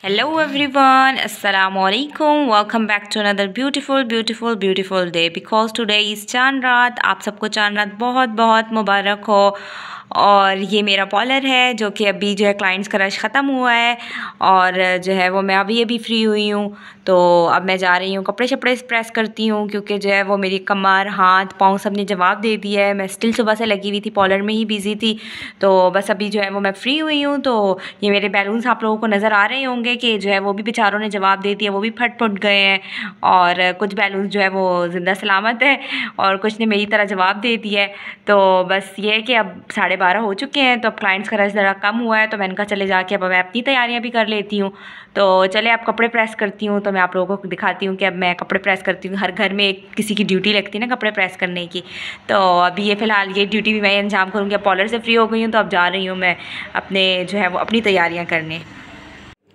Hello everyone, Assalamu alaikum. Welcome back to another beautiful day because today is चांद रात। आप सबको चांद रात बहुत बहुत मुबारक हो। और ये मेरा पॉलर है जो कि अभी जो है क्लाइंट्स का रश ख़त्म हुआ है और जो है वो मैं अभी फ्री हुई हूँ। तो अब मैं जा रही हूँ कपड़े शपड़े प्रेस करती हूँ क्योंकि जो है वो मेरी कमर हाथ पाँव सब ने जवाब दे दिया है। मैं स्टिल सुबह से लगी हुई थी, पॉलर में ही बिज़ी थी। तो बस अभी जो है वो मैं फ्री हुई हूँ। तो ये मेरे बैलून्स आप लोगों को नज़र आ रहे होंगे कि जो है वो भी बेचारों ने जवाब दे दिया, वो भी फट फुट गए हैं। और कुछ बैलून्स जो है वो ज़िंदा सलामत है और कुछ ने मेरी तरह जवाब दे दिया है। तो बस ये है कि अब 12:30 हो चुके हैं, तो अब क्लाइंट्स का रश ज़रा कम हुआ है, तो मैंने कहा चले जाके अब मैं अपनी तैयारियां भी कर लेती हूँ। तो चले आप कपड़े प्रेस करती हूँ। तो मैं आप लोगों को दिखाती हूँ कि अब मैं कपड़े प्रेस करती हूँ। हर घर में एक किसी की ड्यूटी लगती है ना कपड़े प्रेस करने की। तो अभी ये फ़िलहाल ये ड्यूटी भी मैं अंजाम करूँगी। अब पॉलर से फ्री हो गई हूँ तो अब जा रही हूँ मैं अपने जो है वो अपनी तैयारियाँ करने।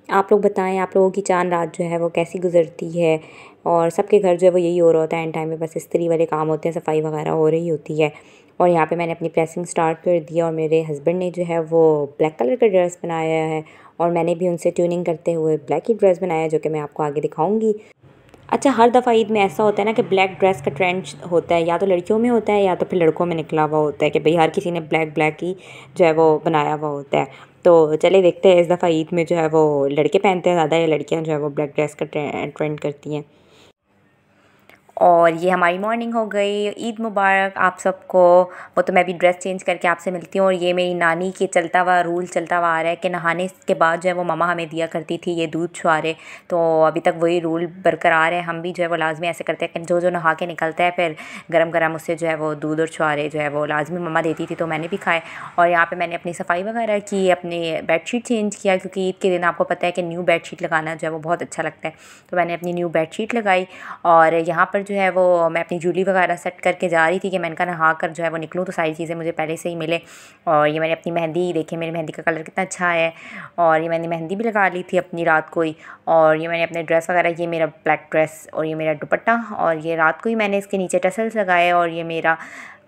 आप लोग बताएं आप लोगों की चांद रात जो है वो कैसी गुजरती है। और सबके घर जो है वो यही हो रहा होता है, एंड टाइम में बस इस्त्री वाले काम होते हैं, सफाई वगैरह हो रही होती है। और यहाँ पे मैंने अपनी प्रेसिंग स्टार्ट कर दिया और मेरे हस्बैंड ने जो है वो ब्लैक कलर का ड्रेस बनाया है और मैंने भी उनसे ट्यूनिंग करते हुए ब्लैक ही ड्रेस बनाया है जो कि मैं आपको आगे दिखाऊंगी। अच्छा, हर दफ़ा ईद में ऐसा होता है ना कि ब्लैक ड्रेस का ट्रेंड होता है, या तो लड़कियों में होता है या तो फिर लड़कों में निकला हुआ होता है कि भाई हर किसी ने ब्लैक ब्लैक ही जो है वो बनाया हुआ होता है। तो चले देखते हैं इस दफ़ा ईद में जो है वो लड़के पहनते हैं ज़्यादा या लड़कियां जो है वो ब्लैक ड्रेस का ट्रेंड करती हैं। और ये हमारी मॉर्निंग हो गई। ईद मुबारक आप सबको। वो तो मैं भी ड्रेस चेंज करके आपसे मिलती हूँ। और ये मेरी नानी के चलता हुआ रूल चलता हुआ आ रहा है कि नहाने के बाद जो है वो मम्मा हमें दिया करती थी ये दूध छुआरे। तो अभी तक वही रूल बरकरार है। हम भी जो है वो लाजमी ऐसे करते हैं कि जो जो नहा के निकलता है फिर गरम गरम उससे जो है वो दूध और छुआरे जो है वो लाजमी मम्मा देती थी, तो मैंने भी खाए। और यहाँ पर मैंने अपनी सफाई वगैरह की, अपने बेडशीट चेंज किया क्योंकि ईद के दिन आपको पता है कि न्यू बेडशीट लगाना जो है वो बहुत अच्छा लगता है। तो मैंने अपनी न्यू बेडशीट लगाई और यहाँ पर जो है वो मैं अपनी ज्वेलरी वगैरह सेट करके जा रही थी कि मैंने कहा नहा कर जो है वो निकलूँ तो सारी चीज़ें मुझे पहले से ही मिले। और ये मैंने अपनी मेहंदी देखी, मेरी मेहंदी का कलर कितना अच्छा है। और ये मैंने मेहंदी भी लगा ली थी अपनी रात को ही। और ये मैंने अपने ड्रेस वगैरह, ये मेरा ब्लैक ड्रेस और ये मेरा दुपट्टा, और ये रात को ही मैंने इसके नीचे टसल्स लगाए। और ये मेरा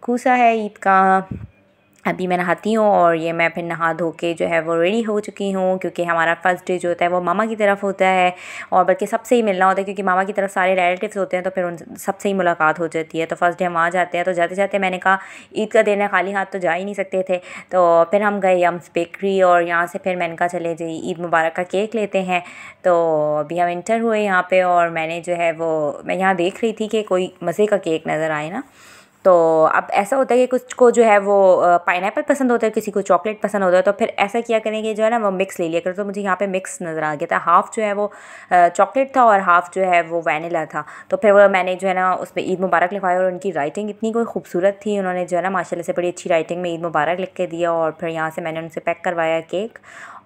खूसा है ईद का। अभी मैं नहाती हूँ और ये मैं फिर नहा धो के जो है वो रेडी हो चुकी हूँ क्योंकि हमारा फर्स्ट डे जो होता है वो मामा की तरफ होता है। और बल्कि सबसे ही मिलना होता है क्योंकि मामा की तरफ सारे रिलेटिव्स होते हैं, तो फिर उन सबसे ही मुलाकात हो जाती है। तो फर्स्ट डे हम वहाँ जाते हैं। तो जाते जाते मैंने कहा ईद का दिन है, खाली हाथ तो जा ही नहीं सकते थे। तो फिर हम गए यम्स बेकरी और यहाँ से फिर मैंने कहा चले जी ईद मुबारक का केक लेते हैं। तो अभी हम इंटर हुए यहाँ पर और मैंने जो है वो मैं यहाँ देख रही थी कि कोई मज़े का केक नज़र आए ना। तो अब ऐसा होता है कि कुछ को जो है वो पाइनएप्पल पसंद होता है, किसी को चॉकलेट पसंद होता है। तो फिर ऐसा किया करेंगे जो है ना वो मिक्स ले लिया करो। तो मुझे यहाँ पे मिक्स नज़र आ गया था, हाफ़ जो है वो चॉकलेट था और हाफ़ जो है वो वैनिला था। तो फिर वो मैंने जो है ना उसमें ईद मुबारक लिखवाया और उनकी राइटिंग इतनी कोई खूबसूरत थी। उन्होंने जो है ना माशाल्लाह से बड़ी अच्छी राइटिंग में ईद मुबारक लिख के दिया। और फिर यहाँ से मैंने उनसे पैक करवाया केक।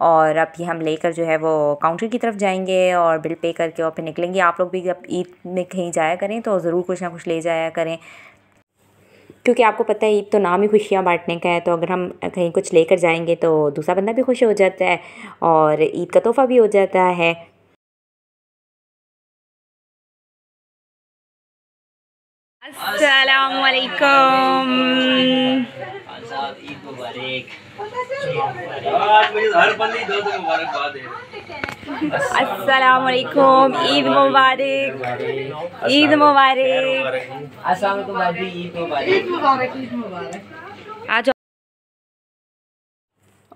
और अब ये हम लेकर जो है वो काउंटर की तरफ जाएंगे और बिल पे करके और फिर निकलेंगे। आप लोग भी जब ईद में कहीं जाया करें तो ज़रूर कुछ ना कुछ ले जाया करें क्योंकि आपको पता है ईद तो नाम ही खुशियाँ बांटने का है। तो अगर हम कहीं कुछ लेकर जाएंगे तो दूसरा बंदा भी खुश हो जाता है और ईद का तोहफ़ा भी हो जाता है। अस्सलाम वालेकुम। ईद मुबारक। अस्सलाम वालेकुम, ईद मुबारक, ईद मुबारक। आ जाओ।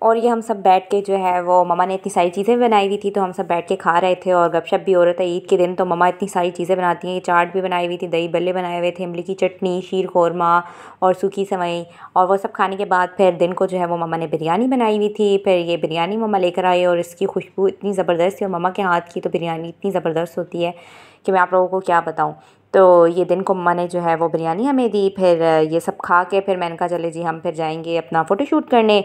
और ये हम सब बैठ के जो है वो मम्मा ने इतनी सारी चीज़ें बनाई हुई थी तो हम सब बैठ के खा रहे थे और गपशप भी हो रहा था। ईद के दिन तो मम्मा इतनी सारी चीज़ें बनाती हैं। चाट भी बनाई हुई थी, दही बल्ले बनाए हुए थे, इमली की चटनी, शीर खोरमा और सूखी सेवई। और वो सब खाने के बाद फिर दिन को जो है वो मम्मा ने बिरयानी बनाई हुई थी। फिर ये बिरयानी मम्मा लेकर आई और इसकी खुशबू इतनी ज़बरदस्त थी और मम्मा के हाथ की तो बिरयानी इतनी ज़बरदस्त होती है कि मैं आप लोगों को क्या बताऊँ। तो ये दिन को मम्मा ने जो है वो बिरयानी हमें दी। फिर ये सब खा के फिर मैंने कहा चले जी हम फिर जाएंगे अपना फ़ोटोशूट करने।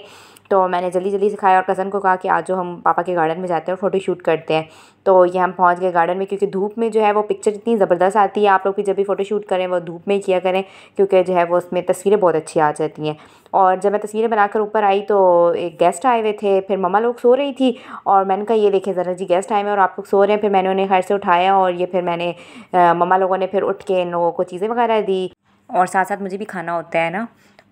तो मैंने जल्दी जल्दी से खाया और कज़न को कहा कि आज जो हम पापा के गार्डन में जाते हैं और फ़ोटो शूट करते हैं। तो ये हम पहुंच गए गार्डन में क्योंकि धूप में जो है वो पिक्चर इतनी ज़बरदस्त आती है। आप लोग भी जब भी फ़ोटो शूट करें वो धूप में ही किया करें क्योंकि जो है वो उसमें तस्वीरें बहुत अच्छी आ जाती हैं। और जब मैं तस्वीरें बनाकर ऊपर आई तो एक गेस्ट आए हुए थे। फिर मम्मा लोग सो रही थी और मैंने कहा ये देखें ज़रा जी गेस्ट आए हुए और आप लोग सो रहे हैं। फिर मैंने उन्हें खैर से उठाया और ये फिर मैंने मम्मा लोगों ने फिर उठ के इन लोगों को चीज़ें वगैरह दी और साथ साथ मुझे भी खाना होता है ना।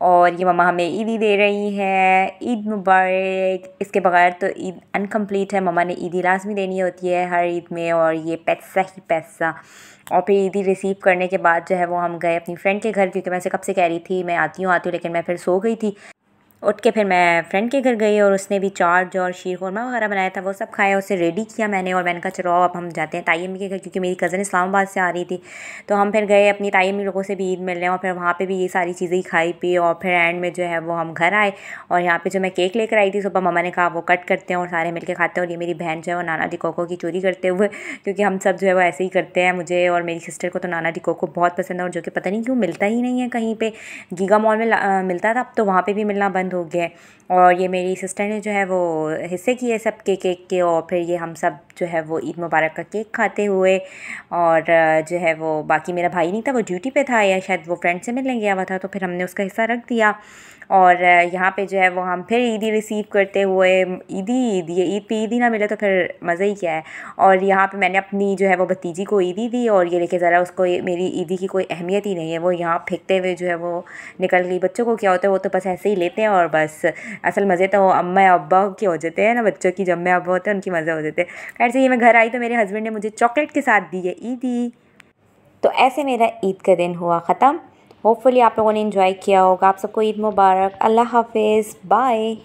और ये मम्मा हमें ईदी दे रही है। ईद मुबारक। इसके बगैर तो ईद अनकम्प्लीट है। मम्मा ने ईदी लाजमी देनी होती है हर ईद में, और ये पैसा ही पैसा। और फिर ईदी रिसीव करने के बाद जो है वो हम गए अपनी फ्रेंड के घर, क्योंकि मैं से कब से कह रही थी मैं आती हूँ लेकिन मैं फिर सो गई थी। उठ के फिर मैं फ्रेंड के घर गई और उसने भी चाट और शीर खुरमा वगैरह बनाया था, वो सब खाया। उसे रेडी किया मैंने, और मैंने कहा चलो अब हम जाते हैं ताई अम्मी के घर, क्योंकि मेरी कज़न इस्लामाबाद से आ रही थी। तो हम फिर गए अपनी ताई अम्मी लोगों से भी ईद मिलने, और फिर वहाँ पे भी ये सारी चीज़ें खाई पी, और फिर एंड में जो है वो हम घर आए। और यहाँ पे जो मैं केक लेकर आई थी सुबह, मम्मा ने कहा वो कट करते हैं और सारे मिलके खाते हैं। और ये मेरी बहन जो है वो नाना डी कोको की चोरी करते हुए, क्योंकि हम सब जो है वो ऐसे ही करते हैं। मुझे और मेरी सिस्टर को तो नाना डी कोको बहुत पसंद है, और जो कि पता नहीं क्यों मिलता ही नहीं है कहीं पे। गीगा मॉल में मिलता था, अब तो वहाँ पे भी मिलना बंद हो गया है। और ये मेरी सिस्टर ने जो है वो हिस्से किए सब केक के, और फिर ये हम सब जो है वो ईद मुबारक का केक खाते हुए। और जो है वो बाकी मेरा भाई नहीं था, वो ड्यूटी पे था या शायद वो फ्रेंड से मिलने गया हुआ था, तो फिर हमने उसका हिस्सा रख दिया। और यहाँ पे जो है वो हम फिर ईदी रिसीव करते हुए, ईदी ये ईद पे ईदी ना मिले तो फिर मज़ा ही क्या है। और यहाँ पे मैंने अपनी जो है वो भतीजी को ईदी दी, और ये लेके ज़रा उसको मेरी ईदी की कोई अहमियत ही नहीं है, वो यहाँ फेंकते हुए जो है वो निकल गई। बच्चों को क्या होता है, वो तो बस ऐसे ही लेते हैं, और बस असल मज़े तो अम्मा अब्बा के हो जाते हैं ना बच्चों की, जब मैं अब्बा होते हैं उनकी मज़े हो जाते हैं। खैर से ये मैं घर आई तो मेरे हस्बैंड ने मुझे चॉकलेट के साथ दी है ईदी। तो ऐसे मेरा ईद का दिन हुआ ख़त्म। होपफुली आप लोगों ने एंजॉय किया होगा। आप सबको ईद मुबारक। अल्लाह हाफिज़, बाय।